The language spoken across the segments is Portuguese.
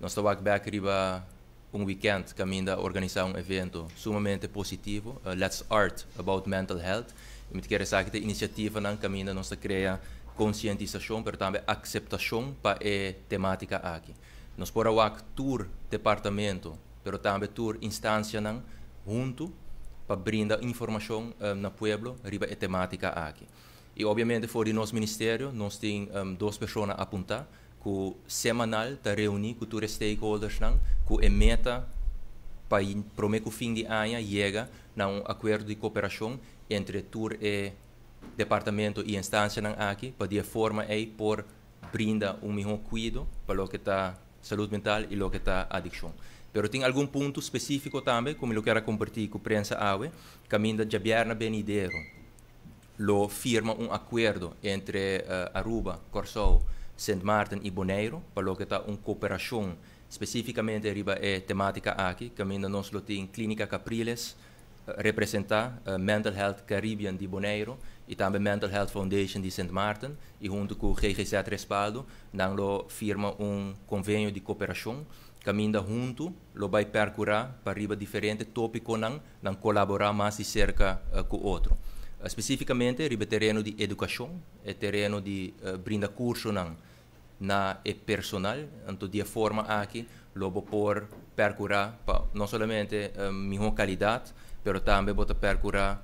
Nós estamos aqui weekend caminho a organizar evento sumamente positivo, Let's Art About Mental Health. E me quero saber que a iniciativa não caminho nós cria conscientização, mas também aceitação para a temática aqui. Nós podemos tour departamento, mas também tour instância junto para brindar informação no pueblo riba a temática aqui. E obviamente fora do nosso ministério, nós temos duas pessoas a apontar, que semanal está reunir com os stakeholders, que a meta para o fim de ano chega a acordo de cooperação entre tour e departamento e instância aqui, para de forma por brindar melhor cuidado para o que está saúde mental e o que está adicção. Pero tem algum ponto específico também, como eu quero compartilhar com a prensa hoje, caminho de Javierna Benidero, lo firma acordo entre Aruba, Corsou, Sint Maarten e Bonaire, para o que está cooperação especificamente riba a temática aqui, caminho nós lo tem Clínica Capriles, representar Mental Health Caribbean de Bonaire e também Mental Health Foundation de Sint Maarten, e junto com o GGZ Respaldo, lo firma convênio de cooperação, caminho junto, lo vai percorrer para riba diferentes tópicos, não colaborar mais de cerca com o outro. Especificamente, riba terreno de educação, e terreno de brinda curso na personal, então de forma aqui, lo por percorrer não somente melhor qualidade, mas também bota percorrer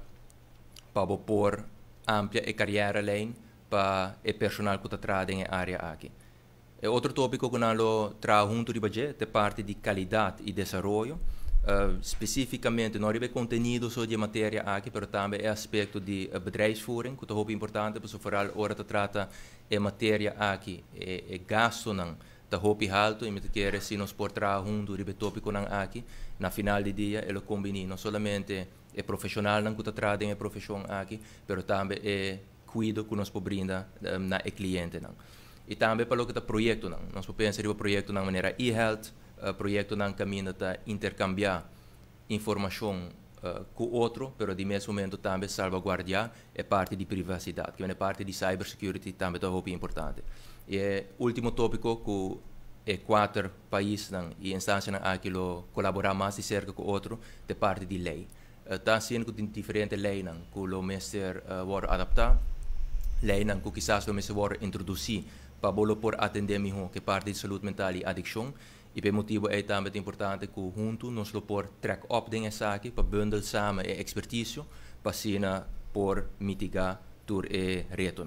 para por amplia e carreira lane para o personal que está trabalhando na área aqui. E outro tópico que nós trabalhamos junto de parte de qualidade e desenvolvimento, especificamente não é conteúdo só de matéria aqui, mas também é aspecto de bedrijfsvoering, que é muito importante, porque vooral hora te trata de matéria aqui, e gasto não, tá muito alto, e me quer se nós por trabalhar junto de tópico não aqui, na final do dia ele combina não somente é profissional não que está trazendo a profissão aqui, mas também é cuido que nós podemos na cliente não. E também para o que está projeto não, nós podemos pensar no projeto na maneira e-health, projeto não caminha a intercambiar informação com o outro, mas de mesmo momento também salvaguardar a parte de privacidade, que é a parte de cybersecurity também é muito importante. E o último tópico que é 4 países e instâncias aqui colaborar mais de cerca com o outro, de parte de lei. Está sendo que diferentes leis que o mestre vai adaptar, leis que quizás o mestre vai introduzir para por atender melhor que parte de saúde mental e adicção. E por motivo é também importante que junto nós por track up dingen zaken, para bundel samen e expertise, para por mitigar door reto.